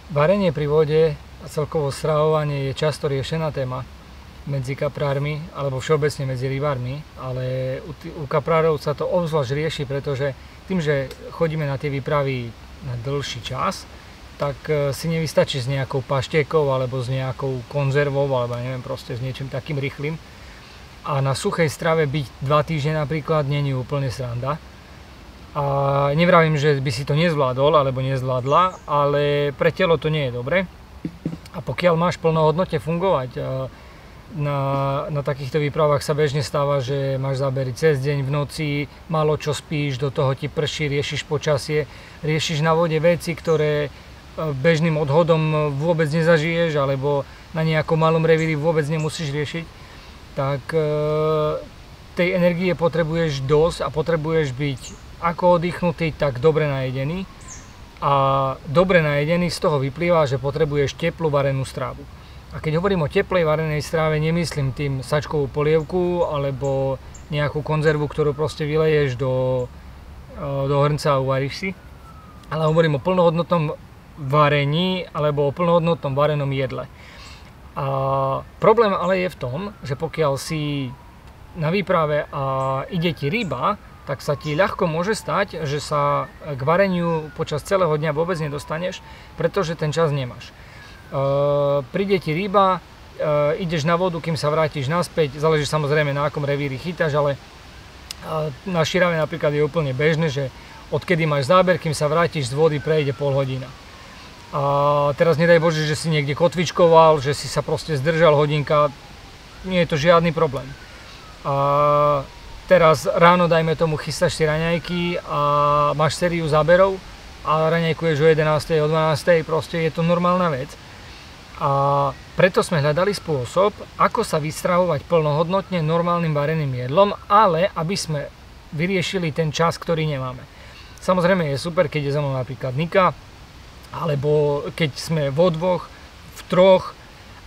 Varenie pri vode a celkovo stravovanie je často riešená téma medzi kaprármi alebo všeobecne medzi rybármi, ale u kaprárov sa to obzvlášť rieši, pretože tým, že chodíme na tie výpravy na dlhší čas, tak si nevystačí s nejakou paštiekou alebo s nejakou konzervou alebo neviem, proste s niečím takým rýchlym. A na suchej strave byť 2 týždne napríklad nie je úplne sranda. A nevravím, že by si to nezvládol alebo nezvládla, ale pre telo to nie je dobre. A pokiaľ máš plnohodnotne fungovať, na takýchto výpravách sa bežne stáva, že máš zábery cez deň, v noci, málo čo spíš, do toho ti prší, riešiš počasie, riešiš na vode veci, ktoré bežným odhodom vôbec nezažiješ, alebo na nejakom malom revíri vôbec nemusíš riešiť, tak tej energie potrebuješ dosť a potrebuješ byť ako oddychnutý, tak dobre najedený. A dobre najedený z toho vyplýva, že potrebuješ teplú varenú strávu. A keď hovorím o teplej varenej stráve, nemyslím tým sačkovú polievku alebo nejakú konzervu, ktorú proste vyleješ do hrnca a uvaríš si. Ale hovorím o plnohodnotnom varení alebo o plnohodnotnom varenom jedle. A problém ale je v tom, že pokiaľ si na výprave a ide ti ryba, tak sa ti ľahko môže stať, že sa k vareniu počas celého dňa vôbec nedostaneš, pretože ten čas nemáš. Príde ti ryba, ideš na vodu, kým sa vrátiš naspäť, záleží samozrejme na akom revíri chytáš, ale na Širave napríklad je úplne bežné, že odkedy máš záber, kým sa vrátiš z vody, prejde pol hodina. A teraz nedaj Bože, že si niekde kotvičkoval, že si sa proste zdržal hodinka, nie je to žiadny problém. A teraz ráno, dajme tomu, chystáš si raňajky a máš sériu záberov a raňajkuješ o 11. o 12. proste je to normálna vec. A preto sme hľadali spôsob, ako sa vystravovať plnohodnotne normálnym vareným jedlom, ale aby sme vyriešili ten čas, ktorý nemáme. Samozrejme je super, keď je za mnou napríklad Nika, alebo keď sme vo dvoch, v troch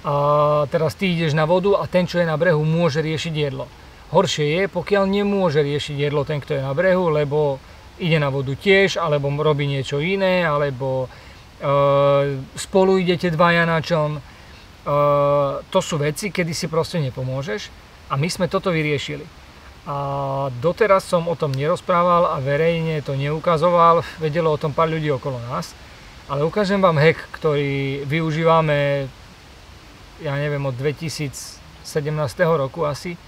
a teraz ty ideš na vodu a ten, čo je na brehu, môže riešiť jedlo. Horšie je, pokiaľ nemôže riešiť jedlo ten, kto je na brehu, lebo ide na vodu tiež, alebo robí niečo iné, alebo spolu idete dvaja na čom. To sú veci, kedy si proste nepomôžeš a my sme toto vyriešili. A doteraz som o tom nerozprával a verejne to neukazoval, vedelo o tom pár ľudí okolo nás, ale ukážem vám hack, ktorý využívame, ja neviem, od 2017 roku asi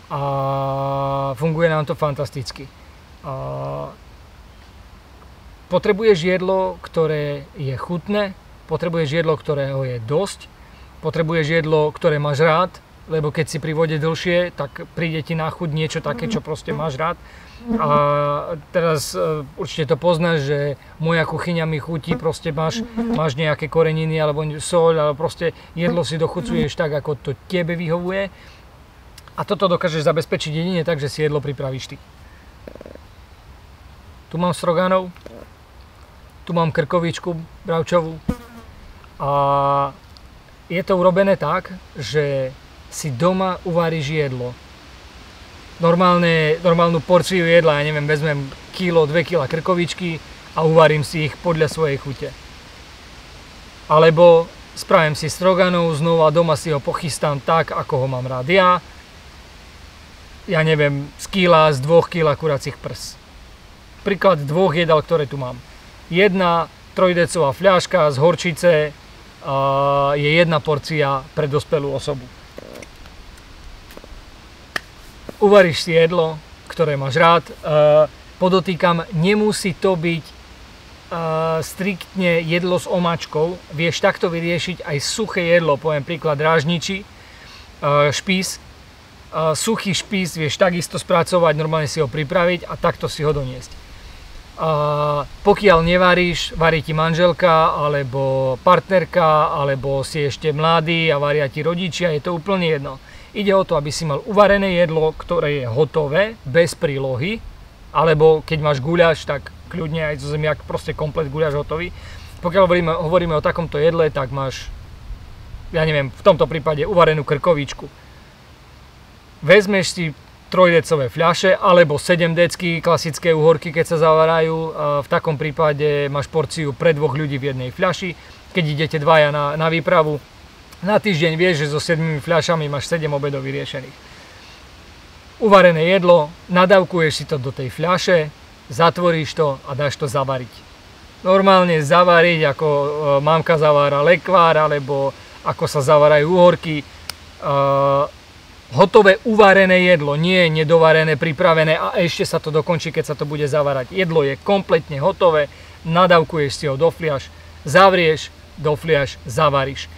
a funguje nám to fantasticky. Potrebuješ jedlo, ktoré je chutné, potrebuješ jedlo, ktorého je dosť, potrebuješ jedlo, ktoré máš rád, lebo keď si pri vode dlhšie, tak príde ti na chuť niečo také, čo proste máš rád. A teraz určite to poznáš, že moja kuchyňa mi chutí, proste máš nejaké koreniny alebo soľ, alebo proste jedlo si dochucuješ tak, ako to tebe vyhovuje. A toto dokážeš zabezpečiť jedine tak, že si jedlo pripravíš ty. Tu mám stroganov. Tu mám krkovičku bravčovú a je to urobené tak, že si doma uvaríš jedlo. Normálnu porciu jedla, ja neviem, vezmem 1-2 kg krkovičky a uvarím si ich podľa svojej chute. Alebo spravím si stroganov znova, doma si ho pochystám tak, ako ho mám rád ja. Ja neviem, z 2 kg kuracích prs. Príklad 2 jedál, ktoré tu mám. Jedna 3-decová fľaška z horčice je jedna porcia pre dospelú osobu. Uvaríš si jedlo, ktoré máš rád. Podotýkam, nemusí to byť striktne jedlo s omáčkou. Vieš takto vyriešiť aj suché jedlo, poviem príklad rážniči, špís. Suchý špís vieš takisto spracovať, normálne si ho pripraviť a takto si ho doniesť. Pokiaľ nevaríš, varí ti manželka alebo partnerka, alebo si ešte mladý a varia ti rodičia, je to úplne jedno. Ide o to, aby si mal uvarené jedlo, ktoré je hotové, bez prílohy, alebo keď máš guľaš, tak kľudne aj zo zemiak, proste komplet guľaš hotový. Pokiaľ hovoríme o takomto jedle, tak máš, ja neviem, v tomto prípade uvarenú krkovičku. Vezmeš si 3-decové fľaše alebo 7-decky klasické uhorky, keď sa zavarajú. V takom prípade máš porciu pre 2 ľudí v jednej fľaši. Keď idete dvaja na výpravu, na týždeň vieš, že so 7 fľašami máš 7 obedov vyriešených. Uvarené jedlo, nadávkuješ si to do tej fľaše, zatvoríš to a dáš to zavariť. Normálne zavariť, ako mamka zavára lekvár, alebo ako sa zavárajú uhorky. Hotové uvarené jedlo, nie je nedovarené, pripravené a ešte sa to dokončí, keď sa to bude zavárať. Jedlo je kompletne hotové, nadávkuješ si ho do fľaš, zavrieš, do fľaš, zavaríš.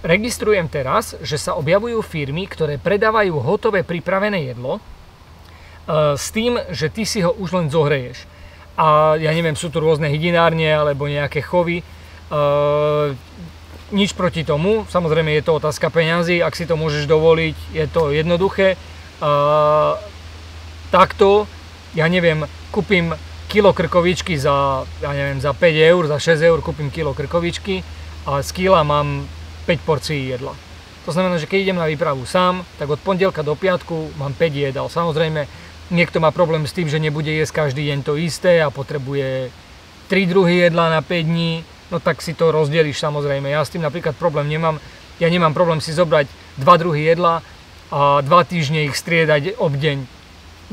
Registrujem teraz, že sa objavujú firmy, ktoré predávajú hotové pripravené jedlo s tým, že ty si ho už len zohreješ. A ja neviem, sú tu rôzne hydinárne alebo nejaké chovy. Nič proti tomu, samozrejme je to otázka peňazí, ak si to môžeš dovoliť, je to jednoduché. Takto, ja neviem, kúpim kilo krkovičky za 5 eur, za 6 eur kúpim kilo krkovičky a z kila mám 5 porcií jedla. To znamená, že keď idem na výpravu sám, tak od pondelka do piatku mám 5 jedál. Samozrejme, niekto má problém s tým, že nebude jesť každý deň to isté a potrebuje 3 druhy jedla na 5 dní. No tak si to rozdeliš samozrejme. Ja s tým napríklad problém nemám. Ja nemám problém si zobrať 2 druhy jedla a 2 týždne ich striedať obdeň.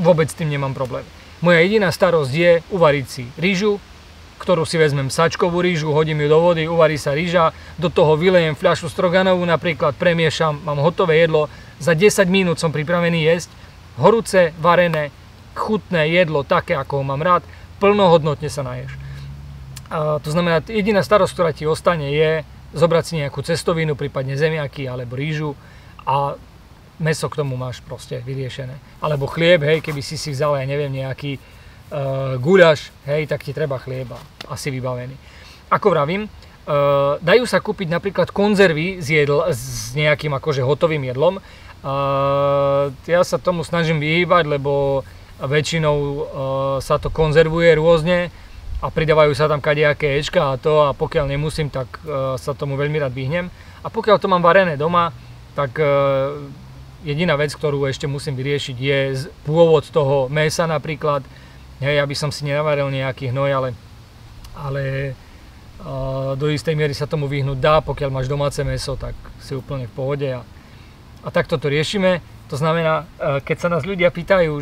Vôbec s tým nemám problém. Moja jediná starosť je uvariť si rýžu, ktorú si vezmem sačkovú rýžu, hodím ju do vody, uvarí sa rýža, do toho vylejem fľašu stroganovú napríklad, premiešam, mám hotové jedlo. Za 10 minút som pripravený jesť horúce, varené, chutné jedlo, také ako ho mám rád, plnohodnotne sa naješ. To znamená, jediná starosť, ktorá ti ostane, je zobrať si nejakú cestovinu, prípadne zemiaky alebo rýžu a mäso k tomu máš proste vyriešené. Alebo chlieb, hej, keby si vzal, ja neviem, nejaký guľaš, hej, tak ti treba chlieba, asi vybavený. Ako vravím, dajú sa kúpiť napríklad konzervy s nejakým akože hotovým jedlom. Ja sa tomu snažím vyhýbať, lebo väčšinou sa to konzervuje rôzne a pridávajú sa tam kadejaké ečka a pokiaľ nemusím, tak sa tomu veľmi rád vyhnem. A pokiaľ to mám varené doma, tak jediná vec, ktorú ešte musím vyriešiť, je pôvod toho mäsa napríklad. Hej, aby som si nenavaril nejaký hnoj, ale do istej miery sa tomu vyhnúť dá. Pokiaľ máš domáce mäso, tak si úplne v pohode a takto to riešime. To znamená, keď sa nás ľudia pýtajú,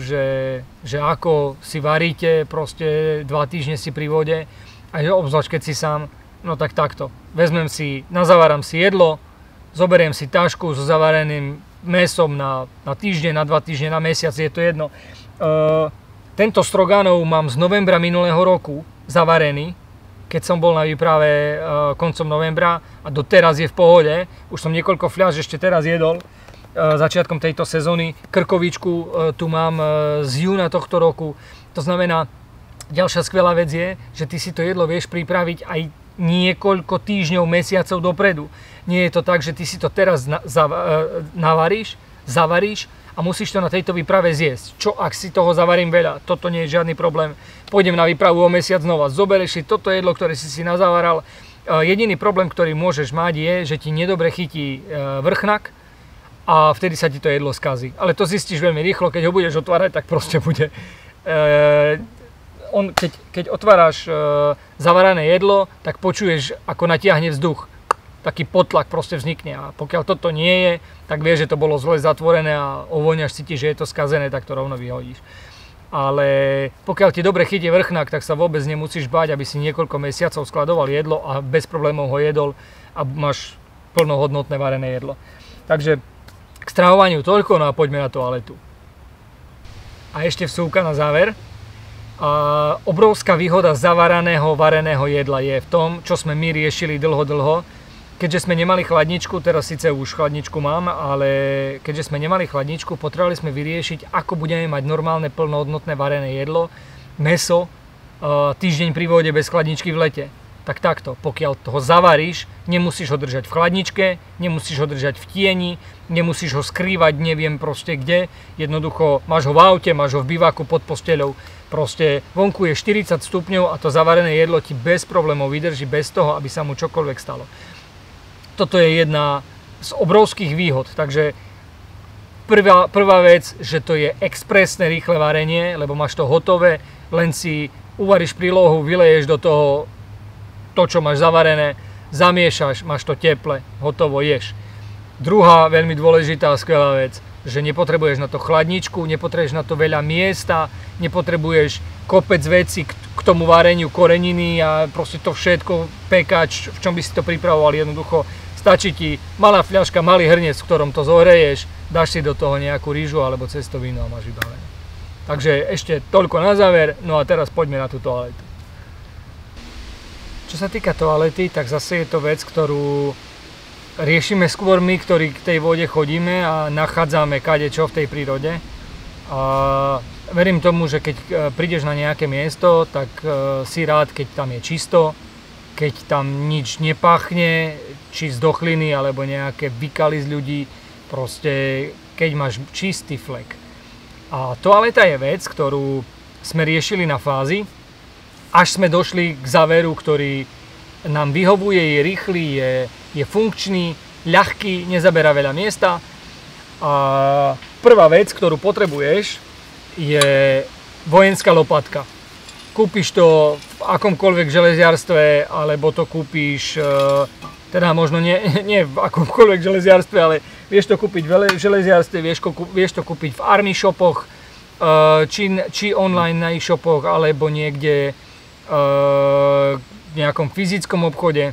že ako si varíte proste 2 týždne si pri vode, a že obzvlášť keď si sám, no tak takto. Nazaváram si jedlo, zoberiem si tašku so zavareným mäsom na týždeň, na 2 týždne, na mesiac, je to jedno. Tento stroganov mám z novembra minulého roku zavarený, keď som bol na výprave koncom novembra a doteraz je v pohode. Už som niekoľko fľaš ešte teraz jedol. Začiatkom tejto sezóny. Krkovičku tu mám z júna tohto roku. To znamená, ďalšia skvelá vec je, že ty si to jedlo vieš pripraviť aj niekoľko týždňov, mesiacov dopredu. Nie je to tak, že ty si to teraz navaríš, zavaríš a musíš to na tejto výprave zjesť. Čo ak si toho zavarím veľa? Toto nie je žiadny problém. Pôjdem na výpravu o mesiac znova. Zoberieš si toto jedlo, ktoré si nazavaral. Jediný problém, ktorý môžeš mať, je, že ti nedobre chytí vrchnak a vtedy sa ti to jedlo skazí. Ale to zistíš veľmi rýchlo, keď ho budeš otvárať, tak proste bude. Keď otváraš zavarané jedlo, tak počuješ, ako natiahne vzduch. Taký potlak proste vznikne a pokiaľ toto nie je, tak vieš, že to bolo zle zatvorené a ovoňaš, cítiš, že je to skazené, tak to rovno vyhodíš. Ale pokiaľ ti dobre chytí vrchnak, tak sa vôbec nemusíš báť, aby si niekoľko mesiacov skladoval jedlo a bez problémov ho jedol a máš plnohodnotné varené jedlo. Takže k stravovaniu toľko, no a poďme na toaletu. A ešte vsúka na záver. Obrovská výhoda zavaraného, vareného jedla je v tom, čo sme my riešili dlho. Keďže sme nemali chladničku, teraz síce už chladničku mám, ale keďže sme nemali chladničku, potrebovali sme vyriešiť, ako budeme mať normálne plnohodnotné varené jedlo, mäso, týždeň pri vode bez chladničky v lete. Tak takto, pokiaľ toho zavaríš, nemusíš ho držať v chladničke, nemusíš ho držať v tieni, nemusíš ho skrývať neviem proste kde, jednoducho máš ho v aute, máš ho v bivaku pod posteľou, proste vonku je 40 stupňov a to zavarené jedlo ti bez problémov vydrží bez toho, aby sa mu čokoľvek stalo. Toto je jedna z obrovských výhod, takže Prvá vec, že to je expresné rýchle varenie, lebo máš to hotové, len si uvaríš prílohu, vyleješ do toho to, čo máš zavarené, zamiešaš, máš to teple, hotovo, ješ. Druhá veľmi dôležitá a skvelá vec, že nepotrebuješ na to chladničku, nepotrebuješ na to veľa miesta, nepotrebuješ kopec vecí k tomu vareniu, koreniny a proste to všetko, pekač, v čom by si to pripravoval, jednoducho stačí ti malá fľaška, malý hrniec, v ktorom to zohreješ, dáš si do toho nejakú rýžu alebo cestovinu a máš vybavené. Takže ešte toľko na záver, no a teraz poďme na tú toaletu. Čo sa týka toalety, tak zase je to vec, ktorú riešime skôr my, ktorí k tej vode chodíme a nachádzame kadečo v tej prírode. A verím tomu, že keď prídeš na nejaké miesto, tak si rád, keď tam je čisto, keď tam nič nepachne, či z dochliny, alebo nejaké vykaly z ľudí, proste keď máš čistý flek. A toaleta je vec, ktorú sme riešili na fázi, až sme došli k záveru, ktorý nám vyhovuje, je rýchly, je funkčný, ľahký, nezaberá veľa miesta. A prvá vec, ktorú potrebuješ, je vojenská lopatka. Kúpiš to v akomkoľvek železiarstve, alebo to kúpiš, teda možno nie v akomkoľvek železiarstve, ale vieš to kúpiť v železiarstve, vieš to kúpiť v army shopoch, či online na e-shopoch, alebo niekde v nejakom fyzickom obchode.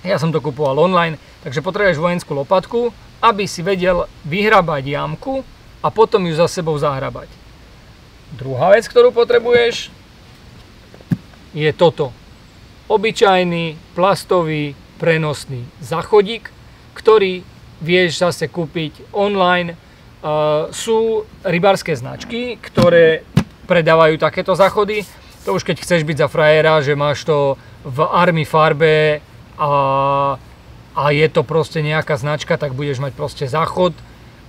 Ja som to kupoval online, takže potrebuješ vojenskú lopatku, aby si vedel vyhrabať jamku a potom ju za sebou zahrabať. Druhá vec, ktorú potrebuješ, je toto. Obyčajný plastový prenosný záchodík, ktorý vieš zase kúpiť online. Sú rybárske značky, ktoré predávajú takéto záchody. To už keď chceš byť za frajera, že máš to v army farbe a je to proste nejaká značka, tak budeš mať proste záchod.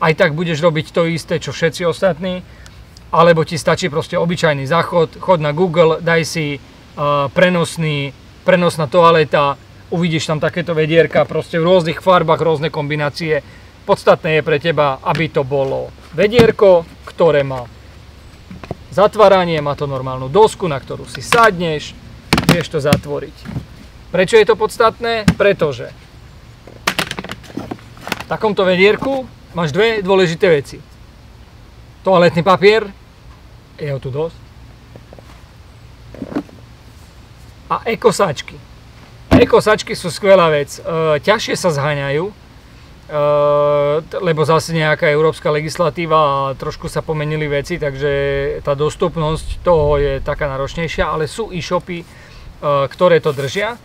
Aj tak budeš robiť to isté, čo všetci ostatní. Alebo ti stačí proste obyčajný záchod, chod na Google, daj si prenosná toaleta, uvidíš tam takéto vedierka, proste v rôznych farbách, rôzne kombinácie. Podstatné je pre teba, aby to bolo vedierko, ktoré má zatváranie, má to normálnu dosku, na ktorú si sadneš, vieš to zatvoriť. Prečo je to podstatné? Pretože v takomto vedierku máš dve dôležité veci. Toaletný papier, je ho tu dosť, a ekosačky. Ekosačky sú skvelá vec. Ťažšie sa zháňajú, lebo zase nejaká európska legislatíva a trošku sa pomenili veci, takže tá dostupnosť toho je taká náročnejšia, ale sú e-shopy, ktoré to držia.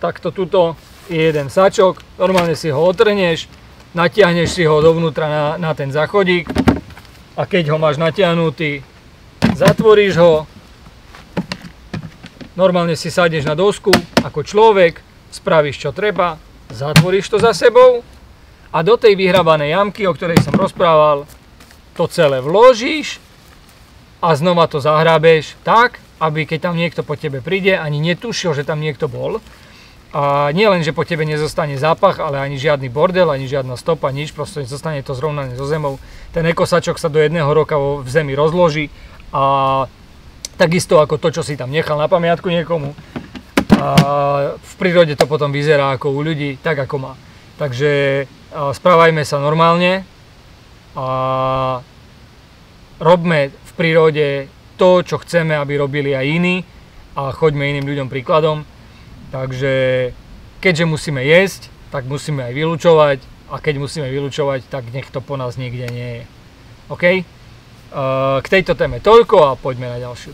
Takto tuto je jeden sačok, normálne si ho otrhneš, natiahneš si ho dovnútra na ten záchodík a keď ho máš natiahnutý, zatvoríš ho, normálne si sadneš na dosku ako človek, spravíš čo treba, zatvoríš to za sebou a do tej vyhrabanej jamky, o ktorej som rozprával, to celé vložíš a znova to zahrábeš tak, aby keď tam niekto po tebe príde, ani netušil, že tam niekto bol. A nie len, že po tebe nezostane zápach, ale ani žiadny bordel, ani žiadna stopa, nič, proste zostane to zrovnané so zemou. Ten ekosačok sa do 1 roka v zemi rozloží a takisto ako to, čo si tam nechal na pamiatku niekomu. A v prírode to potom vyzerá ako u ľudí, tak ako má. Takže správajme sa normálne a robme v prírode to, čo chceme, aby robili aj iní a choďme iným ľuďom príkladom. Takže keďže musíme jesť, tak musíme aj vylučovať a keď musíme vylučovať, tak nech to po nás nikde nie je. OK? K tejto téme toľko a poďme na ďalšiu.